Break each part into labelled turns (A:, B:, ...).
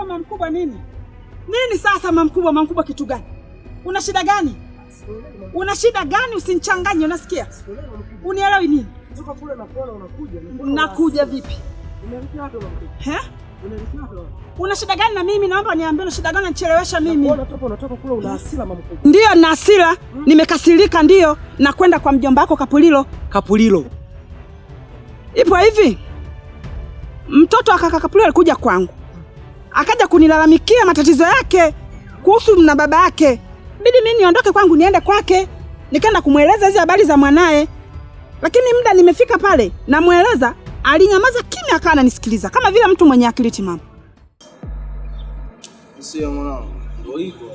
A: Mamkubwa nini? Nini sasa mamkubwa kitu gani? Una shida gani? Una shida gani? Usinichanganye, unasikia? Unielewi nini?
B: Toka kule na kuona unakuja.
A: Unakuja vipi?
B: Unaelekea wapi?
A: Una shida gani na mimi? Naomba niambie una shida gani unanichelewesha mimi?
B: Unatoka kule una hasira mamkubwa.
A: Ndio na hasira, nimekasirika ndio, na kwenda kwa mjomba wako Kapulilo. Ipo hivi. Mtoto akaka Kapulilo alikuja kwangu. Akaja kunilalamikia matatizo yake kuhusu na baba yake. Bidi mimi niondoke kwangu niende kwake. Nikaenda kumueleza hizo habari za mwanae. Lakini muda nimefika pale namueleza, alinyamaza kimya akawa ananisikiliza kama vile mtu mwenye akili timamu.
B: Sio mwanangu. Ndio hivyo.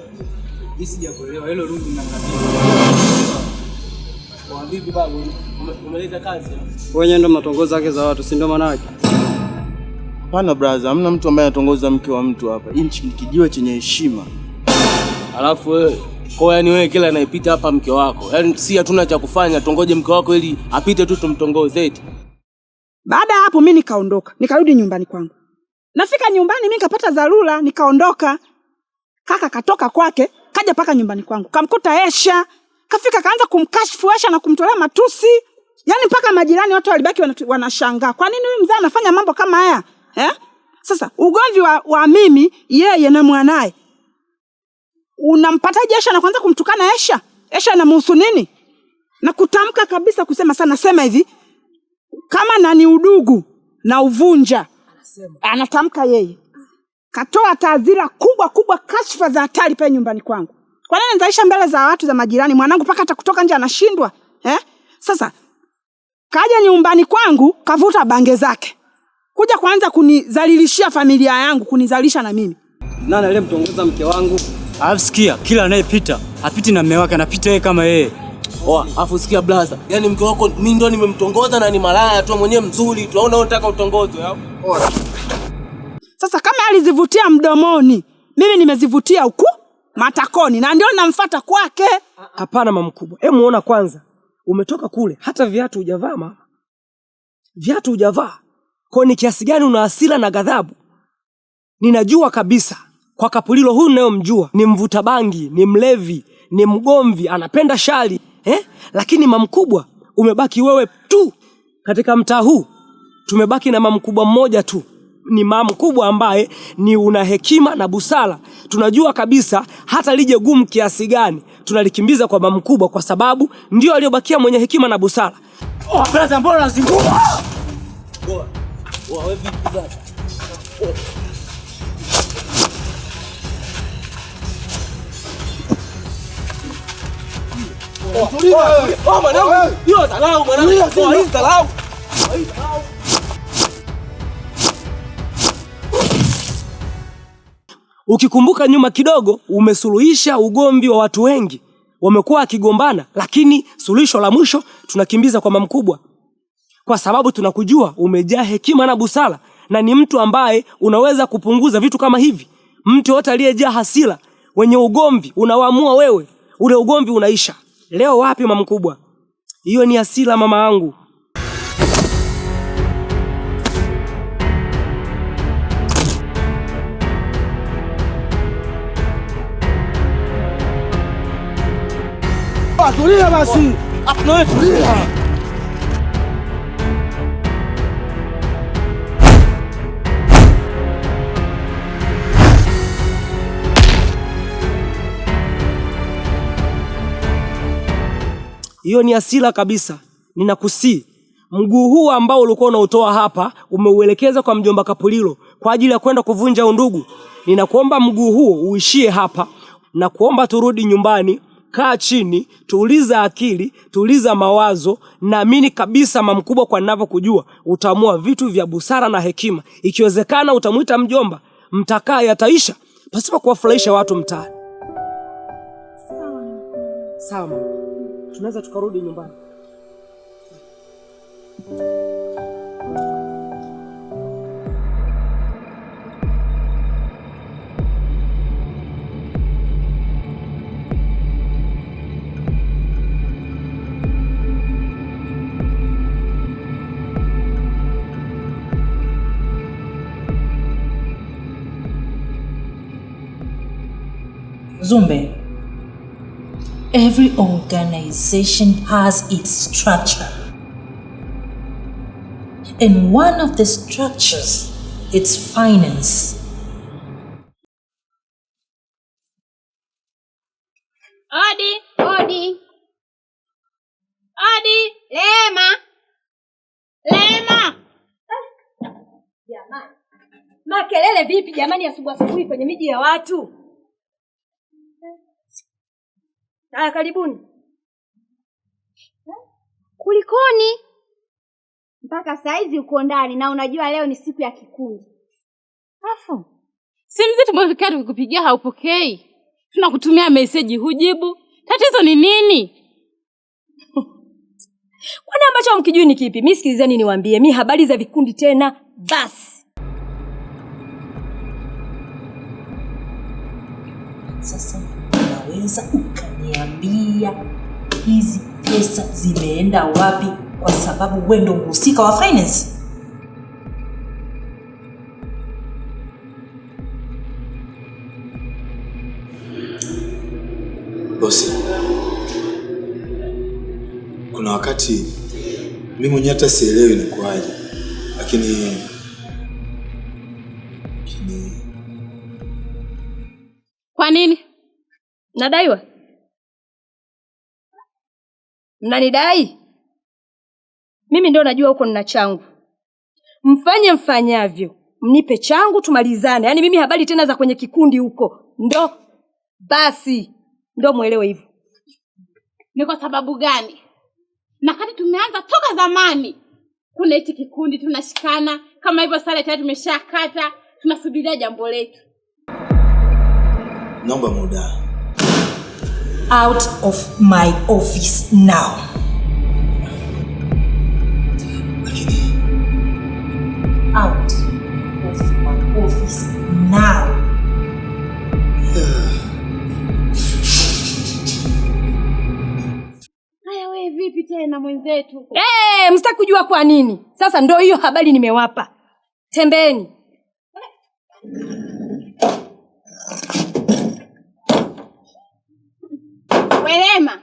B: Mimi sijakuelewa hilo rudi na kabisa. Kwa vipi babu? Umeleta kazi?
C: Wewe ndio mnatongoza wake za watu, si ndio maana yake?
B: Hapana brother, hamna mtu ambaye anatongoza mke wa mtu hapa. Hii ni kijiwe chenye heshima.
D: Alafu wewe yani wewe kila anayepita hapa mke wako. Yaani si hatuna cha kufanya, tongoje mke wako ili apite tu tumtongoze eti.
A: Baada ya hapo mimi nikaondoka, nikarudi nyumbani kwangu. Nafika nyumbani mimi nikapata dharura, nikaondoka. Kaka katoka kwake, kaja paka nyumbani kwangu. Kamkuta Esha, kafika kaanza kumkashifu Esha na kumtolea matusi. Yaani mpaka majirani watu walibaki wanashangaa. Kwa nini huyu mzee anafanya mambo kama haya? Sasa ugomvi wa mimi yeye na mwanae. Unampataje Esha na kwanza kumtukana Esha? Esha anamhusu nini? Na kutamka kabisa kusema sana sema hivi. Kama nani udugu na uvunja. Anatamka yeye. Katoa taadhira kubwa kashfa za hatari pale nyumbani kwangu. Kwa nini nzaisha mbele za watu za majirani mwanangu paka hata kutoka nje anashindwa? Sasa kaja nyumbani kwangu kavuta bange zake. Kuja kuanza kunizalilishia familia yangu, kunizalisha na mimi.
C: Nani aliyemtongoza mke wangu? Sikia, kila anayepita apiti na mume wake, anapita yeye kama yeye.
D: Afu sikia blaza. Yaani mke wako mimi ndo nimemtongoza na ni malaya tu mwenyewe mzuri. Tunaona unataka utongozwe hapo.
A: Sasa kama alizivutia mdomoni, mimi nimezivutia huku matakoni na ndio namfuata kwake.
B: Hapana mamkubwa. Muona kwanza. Umetoka kule hata viatu hujavaa mama. Viatu hujavaa. Kwa ni kiasi gani una hasira na ghadhabu? Ninajua kabisa kwa Kapulilo huyu ninayomjua ni mvuta bangi, ni mlevi, ni mgomvi, anapenda shari. Lakini mamkubwa umebaki wewe tu. Katika mtaa huu tumebaki na mamkubwa mmoja tu. Ni mamkubwa ambaye ni una hekima na busara. Tunajua kabisa hata lije gumu kiasi gani tunalikimbiza kwa mamkubwa kwa sababu ndio aliyobakia mwenye hekima na busara.
C: Brother mbona unazingua?
D: Wewe vipi brother? Mwanangu, hiyo dharau mwanangu. Hii dharau.
B: Ukikumbuka nyuma kidogo umesuluhisha ugomvi wa watu wengi. Wamekuwa akigombana lakini suluhisho la mwisho tunakimbiza kwa mamkubwa. Kwa sababu tunakujua umejaa hekima na busara na ni mtu ambaye unaweza kupunguza vitu kama hivi. Mtu yote aliyejaa hasira, wenye ugomvi unawaamua wewe, ule ugomvi unaisha. Leo wapi mamkubwa? Hiyo ni hasira mama yangu.
C: Tulia basi. Tulia.
B: Hiyo ni hasira kabisa. Ninakusii. Mguu huu ambao ulikuwa unautoa hapa umeuelekeza kwa mjomba Kapulilo kwa ajili ya kwenda kuvunja undugu. Ninakuomba mguu huo uishie hapa na kuomba turudi nyumbani. Kaa chini, tuuliza akili, tuuliza mawazo. Naamini kabisa mamkubwa kwa ninavyokujua utaamua vitu vya busara na hekima. Ikiwezekana utamuita mjomba, mtakaa yataisha pasipo kuwafurahisha watu mtaani. Sawa. Tunaweza tukarudi nyumbani.
E: Zumbe, every organization has its structure. And one of the structures, it's finance.
F: Odi, odi. Odi, Lema. Lema.
G: Jamani. Makelele vipi jamani asubuhi kwenye miji ya watu? Haya karibuni.
F: Kulikoni? Mpaka saizi uko ndani na unajua leo ni siku ya kikundi.
H: Afu. Simu zetu tumefikia tukikupigia haupokei. Tunakutumia message hujibu. Tatizo ni nini?
G: Kwani ambacho mkijui ni kipi? Mimi sikilizeni niwaambie. Mimi habari za vikundi tena basi.
E: Sasa unaweza ukaniambia hizi pesa zimeenda wapi kwa sababu wewe ndio mhusika wa finance?
I: Bosi, kuna wakati mimi mwenyewe hata sielewi ni kwaje, lakini
H: Kwa nini?
G: Nadaiwa? Mnanidai? Mimi ndio najua huko nina changu. Mfanye mfanyavyo. Mnipe changu tumalizane. Yaani mimi habari tena za kwenye kikundi huko. Ndo basi. Ndo muelewe hivyo.
H: Ni kwa sababu gani? Na kati tumeanza toka zamani. Kuna hiki kikundi tunashikana, kama hivyo sare tayari tumeshakata, tunasubiria jambo letu.
I: Naomba muda.
E: Out of my office now.
I: Lakini
E: out of my office now.
H: Haya wewe vipi tena mwenzetu?
G: Msitaki kujua kwa nini. Sasa ndio hiyo habari nimewapa. Tembeni.
F: Lema.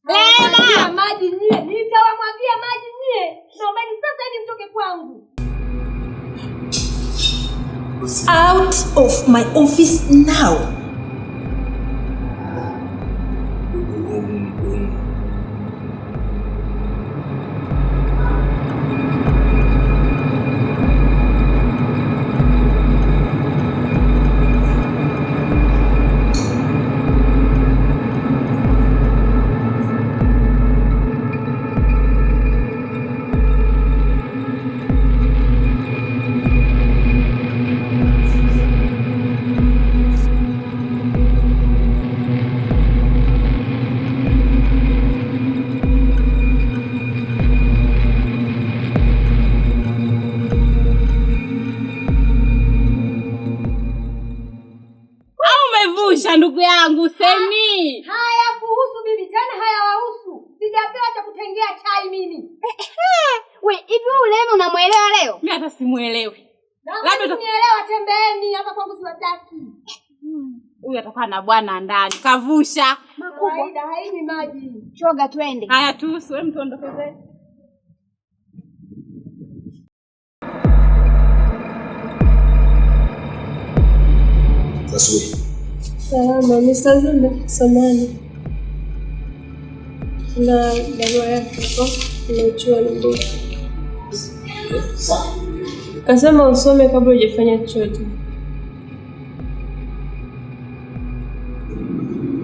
F: Lema.
G: Maji nyie. Nitawamwagia maji nyie. Naombeni sasa hivi mtoke kwangu.
E: Out of my office now.
H: Ndugu yangu Semi.
G: Haya kuhusu mimi tena hayawahusu. Sijapewa cha kutengea chai mimi.
F: We, hivi wewe Lema unamuelewa leo?
H: Mimi hata simuelewi.
G: Labda unielewa, tembeeni hapa kwangu siwataki.
H: Huyu atakuwa na bwana ndani. Kavusha.
G: Kawaida haini maji.
F: Choga twende.
H: Haya tuhusu, wewe mtu ondoke zetu.
I: Sasa
J: Salama, Mr. Zumbe, samani. Na barua yako hapo, unajua ni ndefu. Kasema usome kabla hujafanya chochote.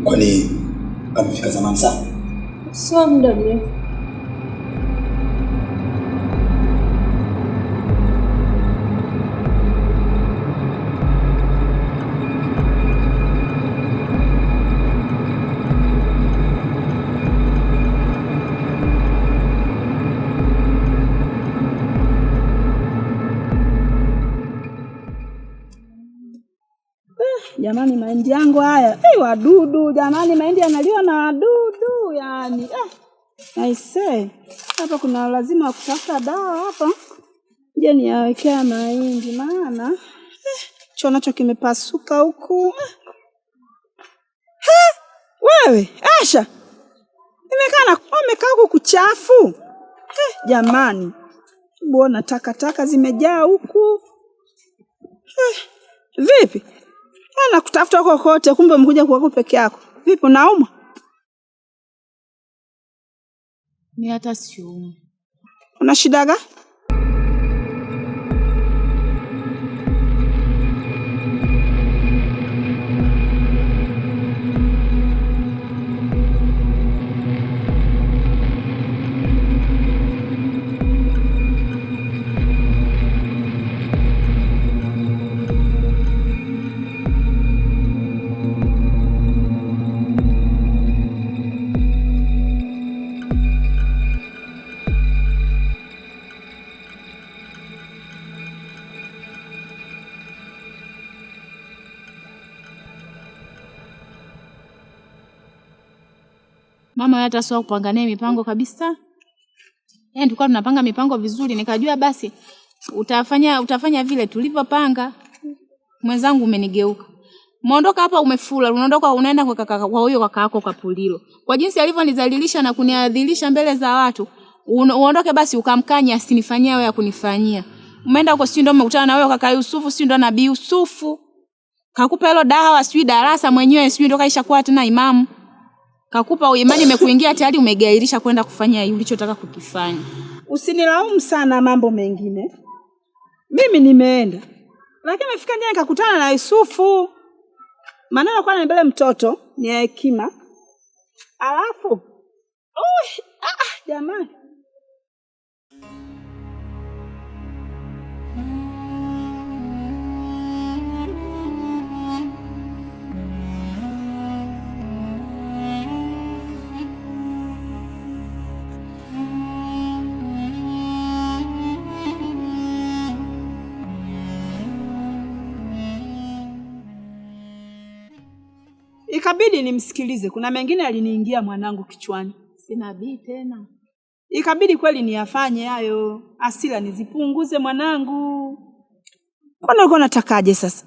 I: kwani amefika zamani sana?
J: Sio muda mrefu.
A: Jamani, mahindi yangu haya. Wadudu jamani, mahindi yanaliwa na wadudu yani. I say, hapa kuna lazima wa kutafuta dawa hapa. Je, niyawekea mahindi maana choo nacho kimepasuka huku. Wewe, Asha. Umekaa huku kuchafu. Jamani. Mbona takataka zimejaa huku? Vipi? Nakutafuta huko kote, kumbe umekuja kwako peke yako. Vipi, unaumwa?
H: Ni hata siumwi.
A: Una shida gani?
H: Mama hata sio kupanga naye mipango kabisa. Yaani tulikuwa tunapanga mipango vizuri, nikajua basi utafanya vile tulivyopanga. Mwenzangu umenigeuka. Umeondoka hapa umefula, unaondoka unaenda kwa huyo kaka yako Kapulilo. Kwa jinsi alivyonizalilisha na kuniadhilisha mbele za watu, uondoke basi ukamkanya asinifanyia wewe ya kunifanyia. Umeenda huko sio ndo umekutana na wewe kaka Yusufu, sio ndo Nabii Yusufu. Kakupa hilo dawa sio darasa mwenyewe sio ndo kaisha kuwa tena imamu. Kakupa imani imekuingia tayari umegairisha kwenda kufanya ulichotaka kukifanya.
A: Usinilaumu sana mambo mengine. Mimi nimeenda. Lakini nimefika nje nikakutana na Yusufu. Maneno kwa mbele mtoto ni ya hekima. Alafu jamani. Ikabidi nimsikilize. Kuna mengine aliniingia mwanangu kichwani.
H: Sina bii tena.
A: Ikabidi kweli niyafanye hayo. Hasira nizipunguze mwanangu. Kwani ulikuwa unatakaje sasa?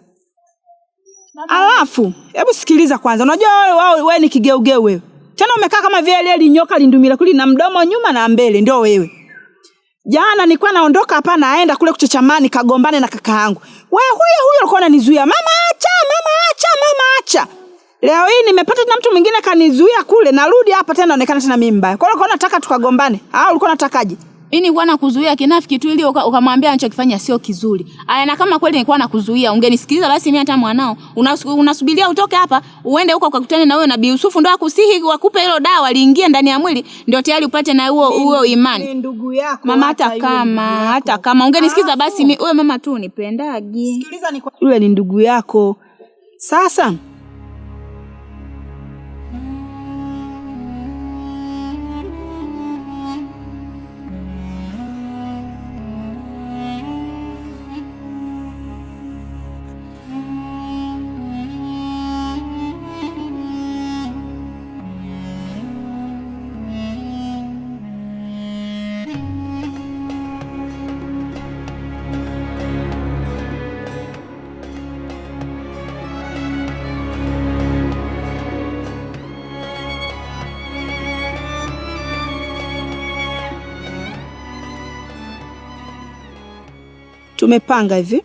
A: Alafu, hebu sikiliza kwanza. Unajua wewe ni kigeugeu wewe. Tena umekaa kama vile ile nyoka lindumila kuli na mdomo nyuma na mbele ndio wewe. Jana nilikuwa naondoka hapa naenda kule kuchechamani kagombane na kaka yangu. Wewe huyo alikuwa ananizuia. Mama acha. Leo hii nimepata na mtu mwingine kanizuia kule, narudi hapa tena naonekana tena mimi mbaya. Kwa hiyo ulikuwa unataka tukagombane? Ulikuwa unatakaje?
H: Mimi nilikuwa nakuzuia kinafiki tu ili ukamwambia anachokifanya sio kizuri. Na kama kweli nilikuwa nakuzuia, ungenisikiliza basi mimi hata mwanao. Unasubiria utoke hapa, uende huko ukakutane na wewe Nabii Yusufu ndo akusihi wakupe hilo dawa liingie ndani ya mwili, ndio tayari upate na huo imani.
A: Ni ndugu yako.
H: Mama hata kama ungenisikiza basi wewe mama tu unipendagi.
A: Sikiliza ni yule ni ndugu yako. Sasa tumepanga hivi.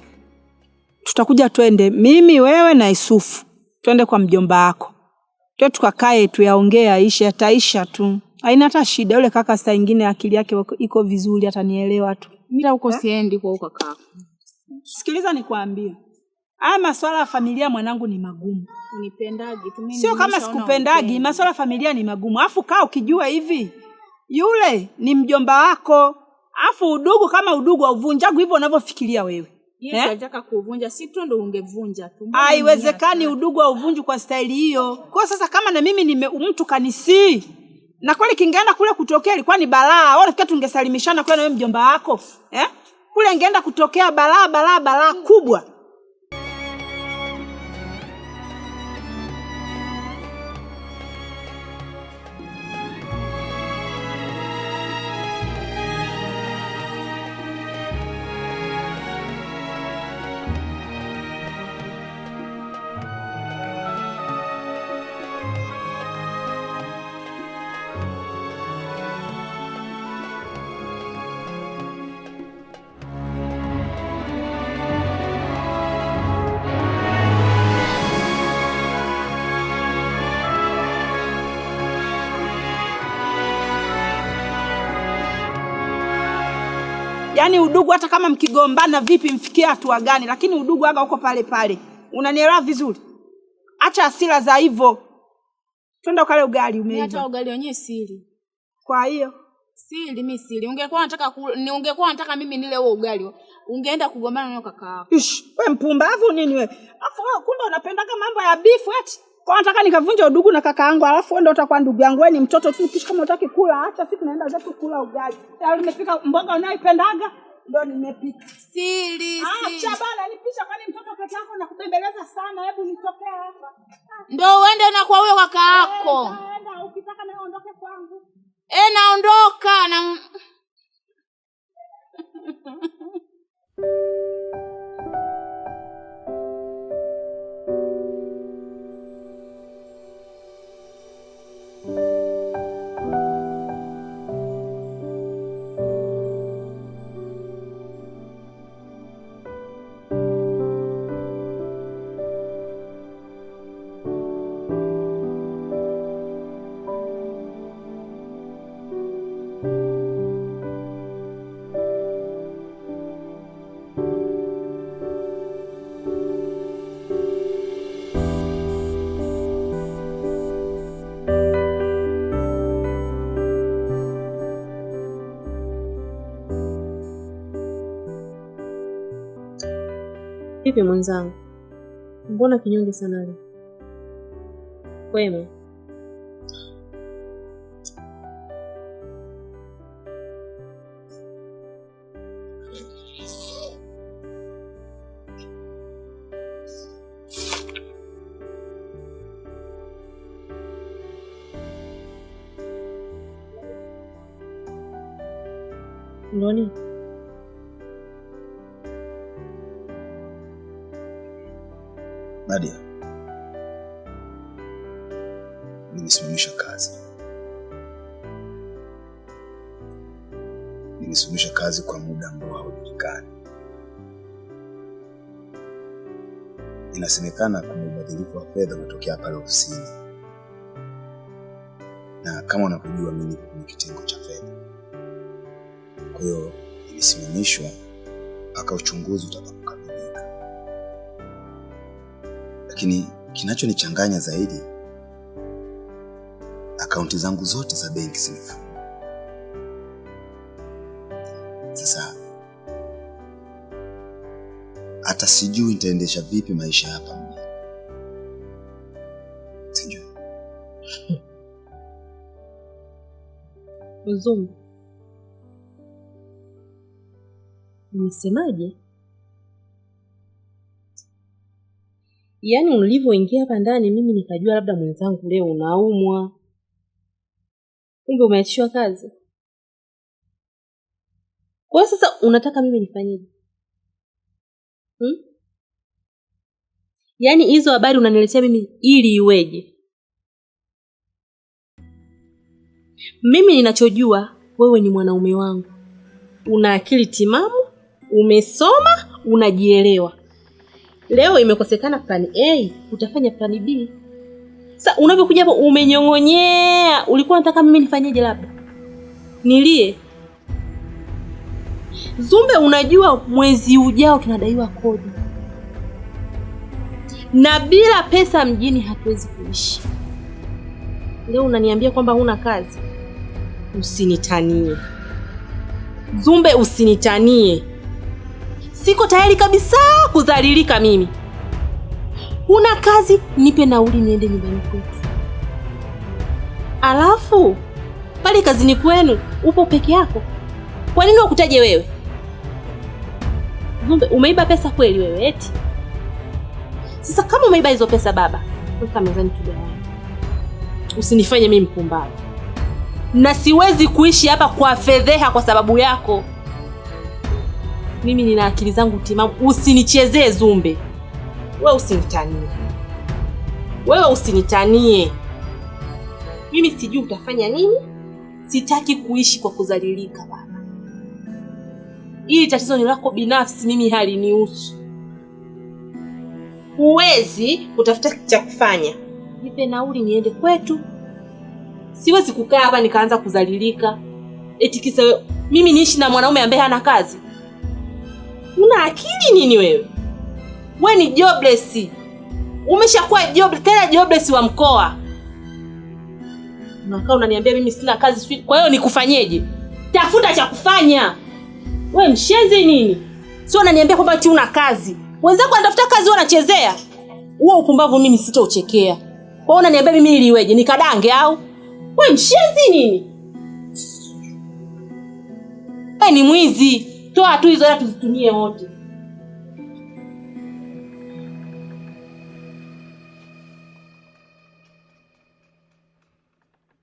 A: Tutakuja twende mimi wewe na Yusufu. Twende kwa mjomba wako. Twende tukakae tuyaongea aisha yataisha tu. Haina hata shida, yule kaka saa nyingine akili yake iko vizuri atanielewa tu.
H: Mimi huko siendi kwa huko kaka.
A: Sikiliza nikwambie. Haya masuala ya familia mwanangu ni magumu.
H: Unipendagi tu mimi.
A: Sio kama sikupendagi, masuala ya familia ni magumu. Alafu kaa ukijua hivi. Yule ni mjomba wako. Alafu udugu kama udugu hauvunjagu hivyo unavyofikiria wewe.
H: Yes, alitaka kuvunja si tu ndo ungevunja tu.
A: Haiwezekani udugu hauvunji kwa staili hiyo. Kwa sasa kama na mimi mtu kanisi. Na kweli kingeenda kule kutokea ilikuwa ni balaa. Wao nafikiri tungesalimishana kwa na wewe mjomba wako. Kule ingeenda kutokea balaa kubwa. Yaani udugu hata kama mkigombana vipi mfikie hatua gani, lakini udugu aga uko pale pale. Unanielewa vizuri? Acha hasira za hivyo. Twenda ukale ugali umeiva.
H: Hata ugali wenyewe siri.
A: Kwa hiyo
H: siri mimi siri. Ungekuwa unataka mimi nile huo ugali. Ungeenda kugombana na kaka yako.
A: Ish, wewe mpumbavu nini wewe? Alafu wewe kumbe unapendaga mambo ya bifu eti. Kwa nataka nikavunja udugu na kaka yangu, alafu wewe ndio utakuwa ndugu yangu. Wewe ni mtoto tu, kisha kama unataka kula acha siku naenda zetu kula ugali. Tayari nimepika mboga unayoipendaga ndio nimepika.
H: Siri.
A: Acha bana nipisha kwani mtoto kaka yako na kubembeleza sana, hebu nitokee hapa.
H: Ndio uende na kwa huyo kaka yako.
A: Naenda ukitaka naondoke kwangu.
H: Naondoka na
J: Vipi mwenzangu? Mbona kinyonge sana leo? Kwema? Ndoni?
I: Nadia, nimesimamisha kazi. Nimesimamisha kazi kwa muda ambao haujulikani. Inasemekana kuna ubadilifu wa fedha umetokea pale ofisini. Na kama unapojua mimi niko kwenye kitengo cha fedha. Kwa hiyo nimesimamishwa mpaka uchunguzi utakapokamilika. Lakini kinachonichanganya zaidi, akaunti zangu zote za benki zimefungwa. Sasa hata sijui nitaendesha vipi maisha hapa mjini. Sijui.
J: Uzumbu. Nimesemaje? Yaani ulivyoingia hapa ndani mimi nikajua labda mwenzangu leo unaumwa. Kumbe umeachishwa kazi. Kwa sasa unataka mimi nifanyeje? Yaani hizo habari unaniletea mimi ili iweje? Mimi ninachojua wewe ni mwanaume wangu. Una akili timamu, umesoma, unajielewa. Leo imekosekana plan A, utafanya plan B. Sasa unapokuja hapo umenyongonyea, ulikuwa unataka mimi nifanyeje labda? Nilie? Zumbe, unajua mwezi ujao tunadaiwa kodi. Na bila pesa mjini hatuwezi kuishi. Leo unaniambia kwamba huna kazi? Usinitanie. Zumbe, usinitanie. Siko tayari kabisa kudhalilika mimi. Huna kazi, nipe nauli niende nyumbani kwetu. Alafu pale kazini kwenu upo peke yako. Kwa nini ukutaje wewe? Zumbe, umeiba pesa kweli wewe eti? Sasa kama umeiba hizo pesa baba, weka mezani tugawane. Usinifanye mimi mpumbavu. Na siwezi kuishi hapa kwa fedheha kwa sababu yako. Mimi nina akili zangu timamu, usinichezee Zumbe. Wewe usinitanie. Wewe usinitanie. Mimi sijui utafanya nini. Sitaki kuishi kwa kudhalilika baba. Hili tatizo ni lako binafsi, mimi halinihusu. Huwezi kutafuta cha kufanya. Nipe nauli niende kwetu. Siwezi kukaa hapa nikaanza kudhalilika. Eti kisa mimi niishi na mwanaume ambaye hana kazi. Una akili nini wewe? Wewe ni jobless. Umeshakuwa jobless wa mkoa. Unakaa unaniambia mimi sina kazi, kwa hiyo nikufanyeje? Tafuta cha kufanya. Wewe mshenzi nini? Sio unaniambia kwamba ati una kazi. Wenzako wanatafuta kazi wanachezea. Huo upumbavu mimi sitauchekea. Kwa hiyo unaniambia mimi iliweje? Nikadange au? Wewe mshenzi nini? Wewe ni mwizi. Toa tu hizo hela tuzitumie wote.